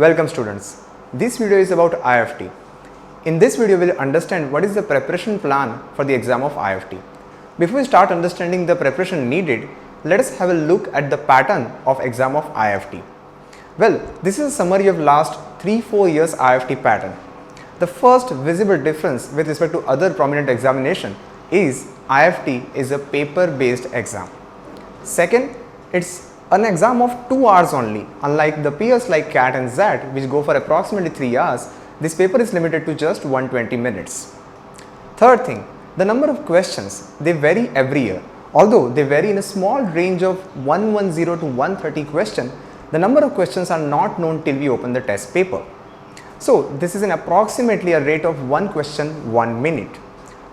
Welcome students. This video is about IIFT. In this video, we will understand what is the preparation plan for the exam of IIFT. Before we start understanding the preparation needed, let us have a look at the pattern of exam of IIFT. Well, this is a summary of last 3-4 years IIFT pattern. The first visible difference with respect to other prominent examination is IIFT is a paper-based exam. Second, it's an exam of 2 hours only. Unlike the peers like CAT and XAT, which go for approximately 3 hours, this paper is limited to just 120 minutes. Third thing, the number of questions, they vary every year. Although they vary in a small range of 110 to 130 questions, the number of questions are not known till we open the test paper. So this is approximately a rate of 1 question 1 minute.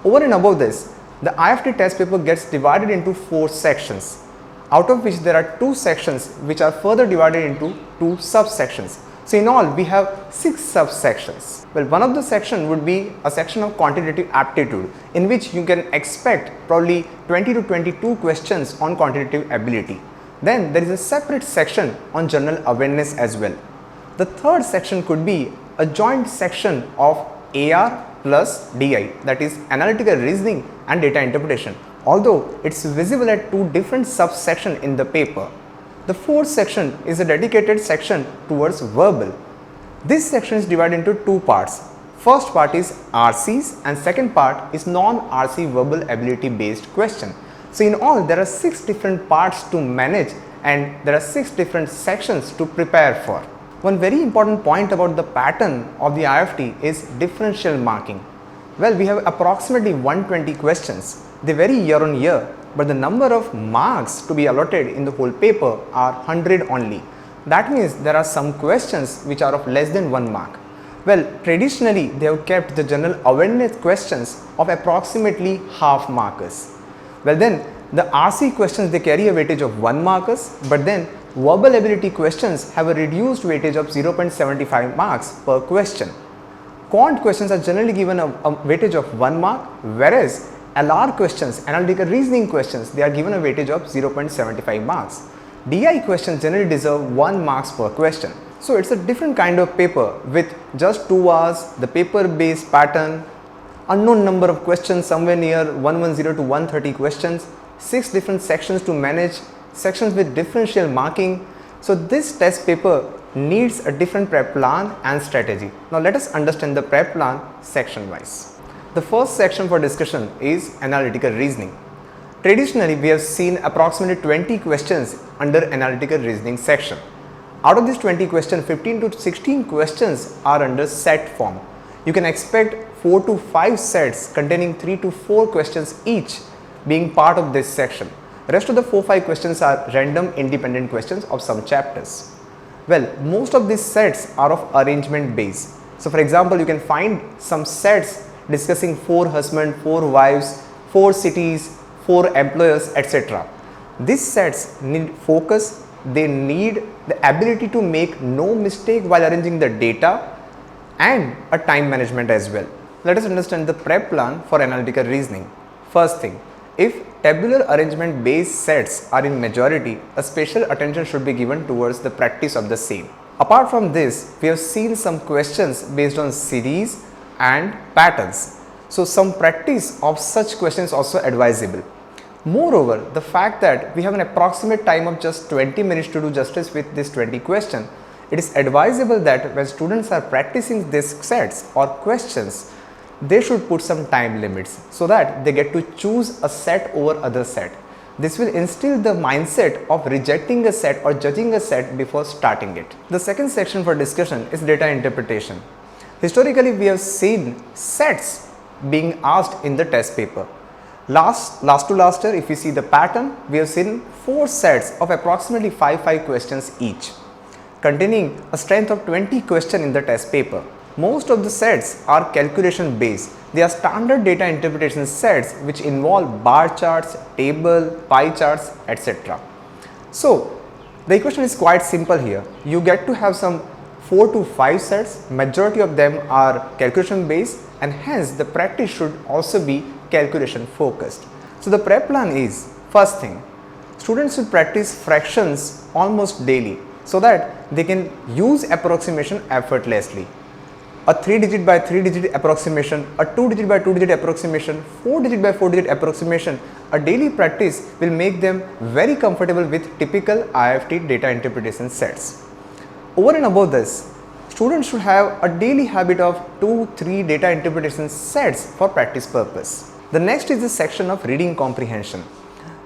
Over and above this, the IIFT test paper gets divided into 4 sections, out of which there are 2 sections which are further divided into 2 subsections. So in all, we have 6 subsections. Well, one of the section would be a section of quantitative aptitude, in which you can expect probably 20 to 22 questions on quantitative ability. Then there is a separate section on general awareness as well. The third section could be a joint section of AR plus DI, that is analytical reasoning and data interpretation, although it's visible at 2 different subsections in the paper. The fourth section is a dedicated section towards verbal. This section is divided into 2 parts. First part is RCs and second part is non-RC verbal ability based question. So in all, there are 6 different parts to manage and there are 6 different sections to prepare for. One very important point about the pattern of the IIFT is differential marking. Well, we have approximately 120 questions. They vary year on year, but the number of marks to be allotted in the whole paper are 100 only. That means there are some questions which are of less than 1 mark. Well, traditionally they have kept the general awareness questions of approximately half markers. Well, then the RC questions, they carry a weightage of 1 markers, but then verbal ability questions have a reduced weightage of 0.75 marks per question. Quant questions are generally given a weightage of 1 mark, whereas LR questions, analytical reasoning questions, they are given a weightage of 0.75 marks. DI questions generally deserve 1 marks per question. So it's a different kind of paper with just 2 hours, the paper based pattern, unknown number of questions somewhere near 110 to 130 questions, 6 different sections to manage, sections with differential marking. So this test paper needs a different prep plan and strategy. Now let us understand the prep plan section wise. The first section for discussion is analytical reasoning. Traditionally, we have seen approximately 20 questions under analytical reasoning section. Out of these 20 questions, 15 to 16 questions are under set form. You can expect 4 to 5 sets containing 3 to 4 questions each being part of this section. The rest of the 4-5 questions are random independent questions of some chapters. Well, most of these sets are of arrangement based. So for example, you can find some sets discussing 4 husbands, 4 wives, 4 cities, 4 employers, etc. These sets need focus, they need the ability to make no mistake while arranging the data and a time management as well. Let us understand the prep plan for analytical reasoning. First thing, if tabular arrangement based sets are in majority, a special attention should be given towards the practice of the same. Apart from this, we have seen some questions based on series and patterns. So some practice of such questions also advisable. Moreover, the fact that we have an approximate time of just 20 minutes to do justice with this 20 question, it is advisable that when students are practicing these sets or questions, they should put some time limits so that they get to choose a set over other set. This will instill the mindset of rejecting a set or judging a set before starting it. The second section for discussion is data interpretation. Historically, we have seen sets being asked in the test paper. Last year, if you see the pattern, we have seen 4 sets of approximately 5 questions each, containing a strength of 20 questions in the test paper. Most of the sets are calculation based. They are standard data interpretation sets which involve bar charts, table, pie charts, etc. So the equation is quite simple here. You get to have some 4 to 5 sets, majority of them are calculation based, and hence the practice should also be calculation focused. So the prep plan is, first thing, students should practice fractions almost daily. so that they can use approximation effortlessly. A 3-digit by 3-digit approximation, a 2-digit by 2-digit approximation, 4-digit by 4-digit approximation, a daily practice will make them very comfortable with typical IIFT data interpretation sets. Over and above this, students should have a daily habit of 2-3 data interpretation sets for practice purpose. The next is the section of reading comprehension.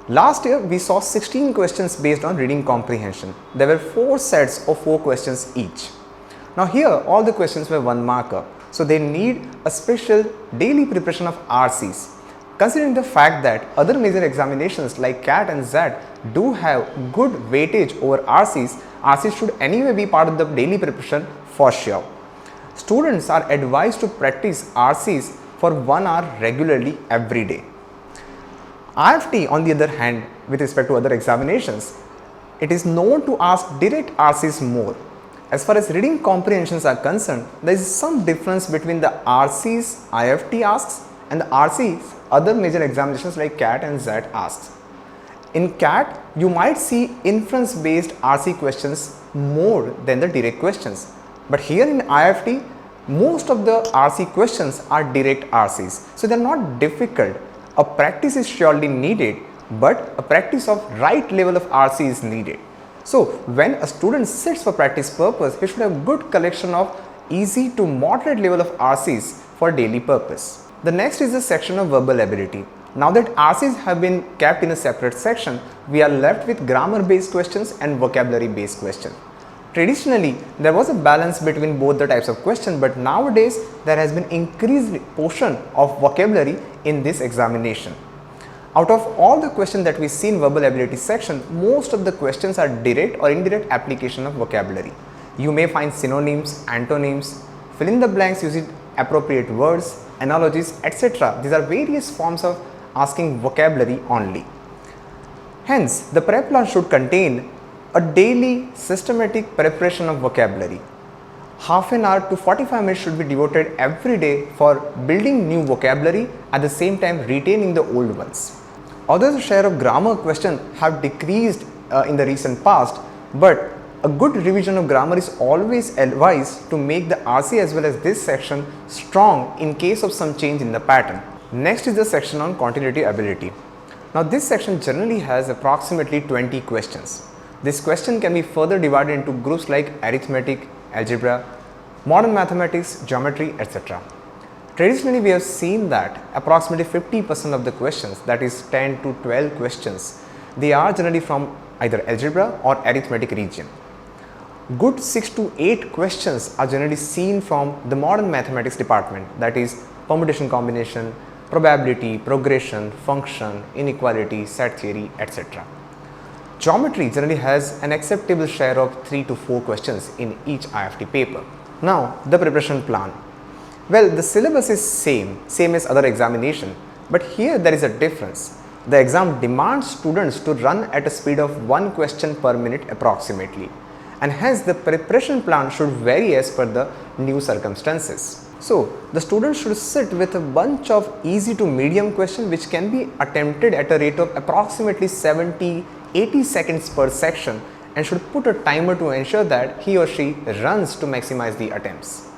Last year we saw 16 questions based on reading comprehension. There were 4 sets of 4 questions each. Now here all the questions were 1 marker, so they need a special daily preparation of RCs. Considering the fact that other major examinations like CAT and ZAT do have good weightage over RCs, RCs should anyway be part of the daily preparation for sure. Students are advised to practice RCs for 1 hour regularly every day. IIFT, on the other hand, with respect to other examinations, it is known to ask direct RCs more. As far as reading comprehensions are concerned, there is some difference between the RCs IIFT asks and the RCs other major examinations like CAT and ZAT asks. In CAT, you might see inference based RC questions more than the direct questions. But here in IIFT, most of the RC questions are direct RCs. So they are not difficult. A practice is surely needed, but a practice of right level of RC is needed. So when a student sits for practice purpose, he should have good collection of easy to moderate level of RCs for daily purpose. The next is the section of verbal ability. Now that RCs have been kept in a separate section, we are left with grammar based questions and vocabulary based questions. Traditionally, there was a balance between both the types of questions, but nowadays there has been increased portion of vocabulary in this examination. Out of all the questions that we see in verbal ability section, most of the questions are direct or indirect application of vocabulary. You may find synonyms, antonyms, fill in the blanks using appropriate words, analogies, etc. These are various forms of asking vocabulary only. Hence, the prep plan should contain a daily systematic preparation of vocabulary. Half an hour to 45 minutes should be devoted every day for building new vocabulary, at the same time retaining the old ones. Although the share of grammar questions have decreased in the recent past, but a good revision of grammar is always advised to make the RC as well as this section strong in case of some change in the pattern. Next is the section on continuity ability. Now this section generally has approximately 20 questions. This question can be further divided into groups like arithmetic, algebra, modern mathematics, geometry, etc. Traditionally, we have seen that approximately 50% of the questions, that is 10 to 12 questions, they are generally from either algebra or arithmetic region. Good 6 to 8 questions are generally seen from the modern mathematics department, that is permutation combination, probability, progression, function, inequality, set theory, etc. Geometry generally has an acceptable share of 3 to 4 questions in each IIFT paper. Now, the preparation plan. Well, the syllabus is same as other examination, but here there is a difference. The exam demands students to run at a speed of 1 question per minute approximately, and hence the preparation plan should vary as per the new circumstances. So, the students should sit with a bunch of easy to medium questions which can be attempted at a rate of approximately 70-80 seconds per section, and should put a timer to ensure that he or she runs to maximize the attempts.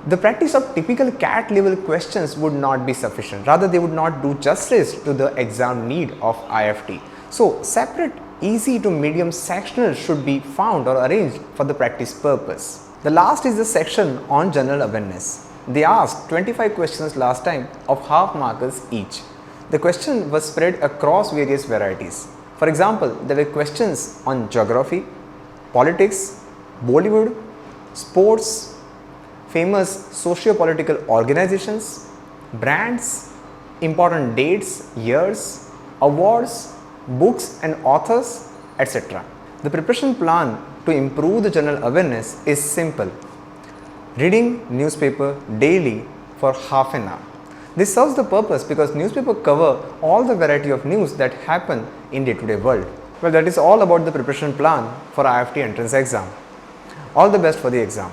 The practice of typical CAT level questions would not be sufficient, rather they would not do justice to the exam need of IIFT. So, separate easy to medium sectionals should be found or arranged for the practice purpose. The last is the section on general awareness. They asked 25 questions last time of half markers each. The question was spread across various varieties. For example, there were questions on geography, politics, Bollywood, sports, famous socio-political organizations, brands, important dates, years, awards, books and authors, etc. The preparation plan to improve the general awareness is simple. Reading newspaper daily for half an hour. This serves the purpose because newspaper cover all the variety of news that happen in day-to-day world. Well, that is all about the preparation plan for IIFT entrance exam. All the best for the exam.